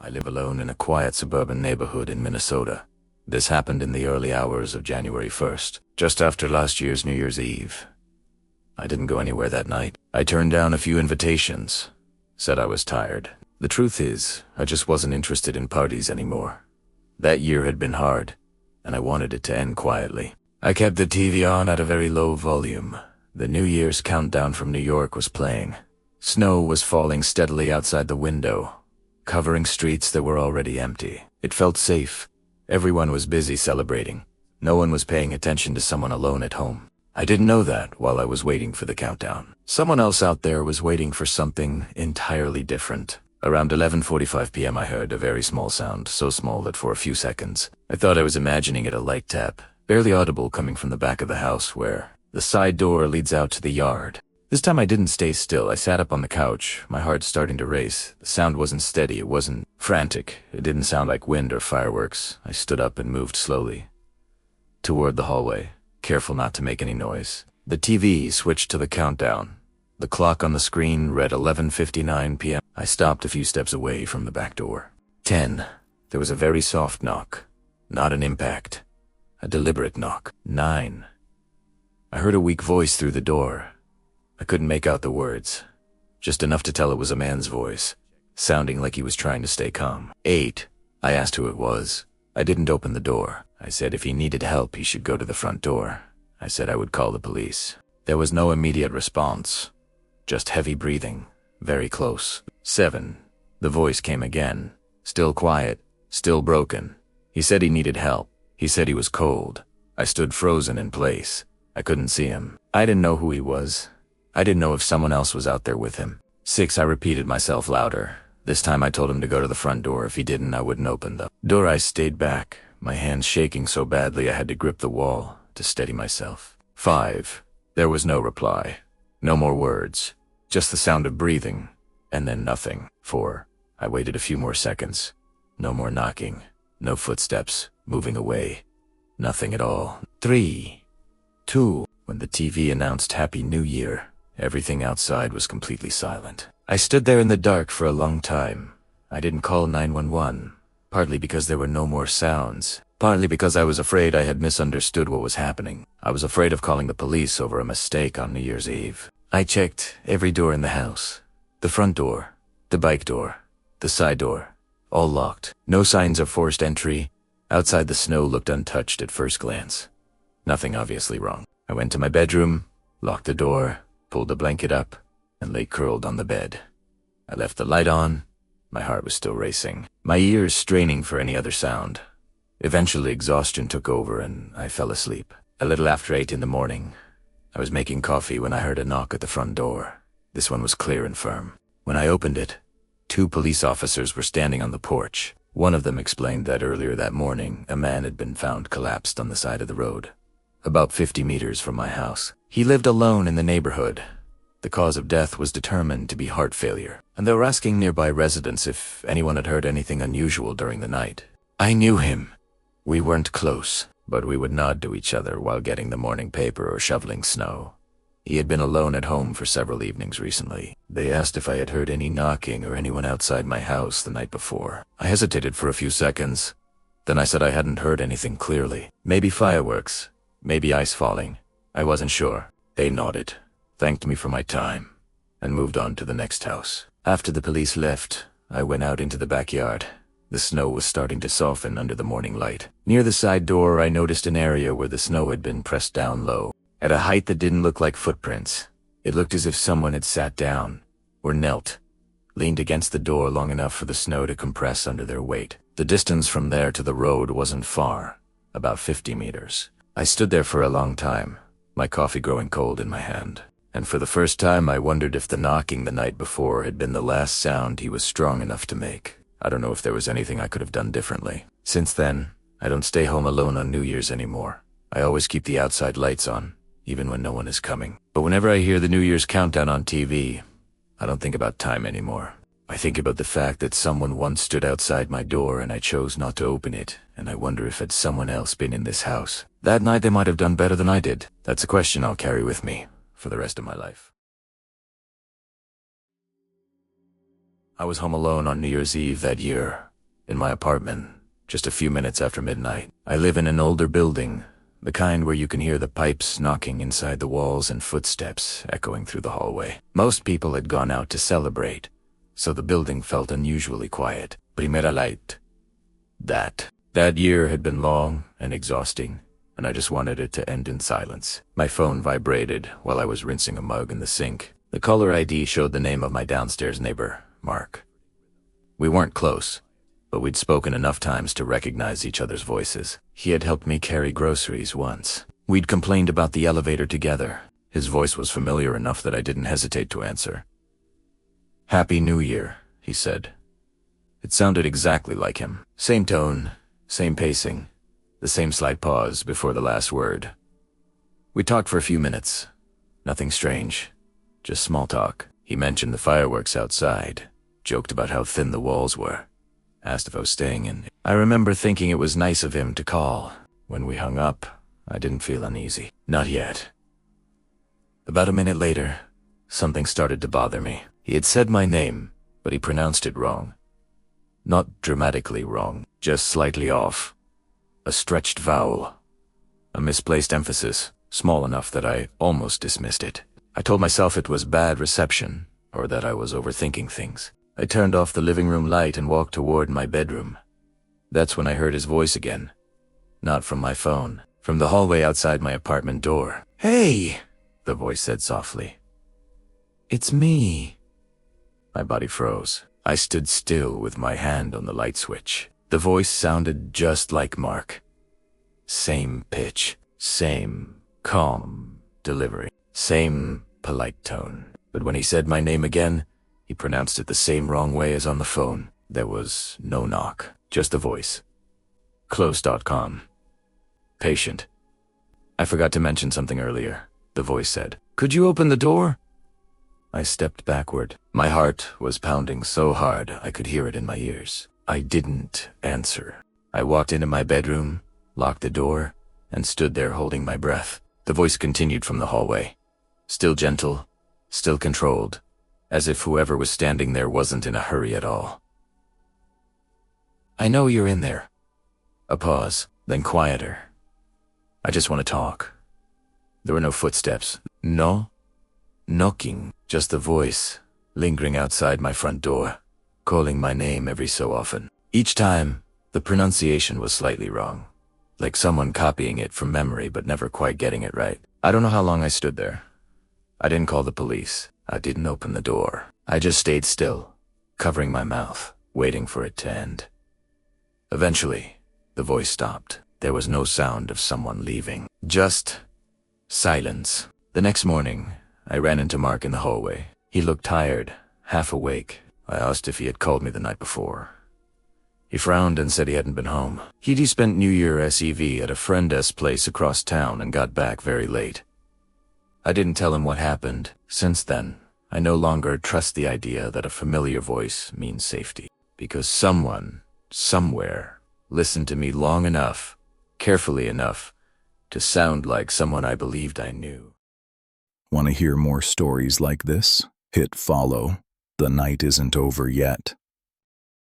I live alone in a quiet suburban neighborhood in Minnesota. This happened in the early hours of January 1st, just after last year's New Year's Eve. I didn't go anywhere that night. I turned down a few invitations, said I was tired. The truth is, I just wasn't interested in parties anymore. That year had been hard, and I wanted it to end quietly. I kept the TV on at a very low volume. The New Year's countdown from New York was playing. Snow was falling steadily outside the window, covering streets that were already empty. It felt safe. Everyone was busy celebrating. No one was paying attention to someone alone at home. I didn't know that while I was waiting for the countdown. Someone else out there was waiting for something entirely different. Around 11:45 p.m. I heard a very small sound, so small that for a few seconds I thought I was imagining it a light tap, barely audible, coming from the back of the house where the side door leads out to the yard. This time I didn't stay still. I sat up on the couch, my heart starting to race. The sound wasn't steady, it wasn't frantic. It didn't sound like wind or fireworks. I stood up and moved slowly toward the hallway, careful not to make any noise. The TV switched to the countdown. The clock on the screen read 11:59 p.m. I stopped a few steps away from the back door. 10. There was a very soft knock. Not an impact. A deliberate knock. 9. I heard a weak voice through the door. I couldn't make out the words. Just enough to tell it was a man's voice, sounding like he was trying to stay calm. 8. I asked who it was. I didn't open the door. I said if he needed help, he should go to the front door. I said I would call the police. There was no immediate response. Just heavy breathing, very close. 7. The voice came again, still quiet, still broken. He said he needed help. He said he was cold. I stood frozen in place. I couldn't see him. I didn't know who he was. I didn't know if someone else was out there with him. 6. I repeated myself louder. This time I told him to go to the front door. If he didn't, I wouldn't open the door. I stayed back, my hands shaking so badly I had to grip the wall to steady myself. 5. There was no reply. No more words. Just the sound of breathing, and then nothing. 4. I waited a few more seconds. No more knocking. No footsteps moving away. Nothing at all. 3. 2. When the TV announced Happy New Year, everything outside was completely silent. I stood there in the dark for a long time. I didn't call 911, partly because there were no more sounds, partly because I was afraid I had misunderstood what was happening. I was afraid of calling the police over a mistake on New Year's Eve. I checked every door in the house. The front door, the bike door, the side door, all locked. No signs of forced entry. Outside, the snow looked untouched at first glance. Nothing obviously wrong. I went to my bedroom, locked the door, pulled the blanket up, and lay curled on the bed. I left the light on. My heart was still racing, my ears straining for any other sound. Eventually, exhaustion took over and I fell asleep. A little after 8 in the morning, I was making coffee when I heard a knock at the front door. This one was clear and firm. When I opened it, 2 police officers were standing on the porch. One of them explained that earlier that morning, a man had been found collapsed on the side of the road, about 50 meters from my house. He lived alone in the neighborhood. The cause of death was determined to be heart failure, and they were asking nearby residents if anyone had heard anything unusual during the night. I knew him. We weren't close, but we would nod to each other while getting the morning paper or shoveling snow. He had been alone at home for several evenings recently. They asked if I had heard any knocking or anyone outside my house the night before. I hesitated for a few seconds. Then I said I hadn't heard anything clearly. Maybe fireworks, maybe ice falling. I wasn't sure. They nodded, thanked me for my time, and moved on to the next house. After the police left, I went out into the backyard. The snow was starting to soften under the morning light. Near the side door, I noticed an area where the snow had been pressed down low, at a height that didn't look like footprints. It looked as if someone had sat down, or knelt, leaned against the door long enough for the snow to compress under their weight. The distance from there to the road wasn't far, about 50 meters. I stood there for a long time, my coffee growing cold in my hand. And for the first time, I wondered if the knocking the night before had been the last sound he was strong enough to make. I don't know if there was anything I could have done differently. Since then, I don't stay home alone on New Year's anymore. I always keep the outside lights on, even when no one is coming. But whenever I hear the New Year's countdown on TV, I don't think about time anymore. I think about the fact that someone once stood outside my door and I chose not to open it, and I wonder if had someone else been in this house. That night they might have done better than I did. That's a question I'll carry with me for the rest of my life. I was home alone on New Year's Eve that year. in my apartment, just a few minutes after midnight. I live in an older building, the kind where you can hear the pipes knocking inside the walls and footsteps echoing through the hallway. Most people had gone out to celebrate, so the building felt unusually quiet. Primera light. That year had been long and exhausting, and I just wanted it to end in silence. My phone vibrated while I was rinsing a mug in the sink. The caller ID showed the name of my downstairs neighbor, Mark. We weren't close, but we'd spoken enough times to recognize each other's voices. He had helped me carry groceries once. We'd complained about the elevator together. His voice was familiar enough that I didn't hesitate to answer. "Happy New Year," he said. It sounded exactly like him. Same tone, same pacing, the same slight pause before the last word. We talked for a few minutes. Nothing strange, just small talk. He mentioned the fireworks outside, joked about how thin the walls were, asked if I was staying in. I remember thinking it was nice of him to call. When we hung up, I didn't feel uneasy. Not yet. About a minute later, something started to bother me. He had said my name, but he pronounced it wrong. Not dramatically wrong, just slightly off. A stretched vowel. A misplaced emphasis, small enough that I almost dismissed it. I told myself it was bad reception, or that I was overthinking things. I turned off the living room light and walked toward my bedroom. That's when I heard his voice again. Not from my phone, from the hallway outside my apartment door. "Hey," the voice said softly. "It's me." My body froze. I stood still with my hand on the light switch. The voice sounded just like Mark. Same pitch, same calm delivery, same polite tone. But when he said my name again, he pronounced it the same wrong way as on the phone. There was no knock, just the voice. Close.com. Patient. "I forgot to mention something earlier," the voice said. "Could you open the door?" I stepped backward. My heart was pounding so hard I could hear it in my ears. I didn't answer. I walked into my bedroom, locked the door, and stood there holding my breath. The voice continued from the hallway. Still gentle, still controlled, as if whoever was standing there wasn't in a hurry at all. "I know you're in there." A pause, then quieter. "I just want to talk." There were no footsteps. No knocking, just the voice, lingering outside my front door, calling my name every so often. Each time, the pronunciation was slightly wrong, like someone copying it from memory but never quite getting it right. I don't know how long I stood there. I didn't call the police. I didn't open the door. I just stayed still, covering my mouth, waiting for it to end. Eventually, the voice stopped. There was no sound of someone leaving, just silence. The next morning, I ran into Mark in the hallway. He looked tired, half awake. I asked if he had called me the night before. He frowned and said he hadn't been home. He spent New Year SEV at a friend's place across town and got back very late. I didn't tell him what happened. Since then, I no longer trust the idea that a familiar voice means safety. Because someone, somewhere, listened to me long enough, carefully enough, to sound like someone I believed I knew. Want to hear more stories like this? Hit follow. The night isn't over yet.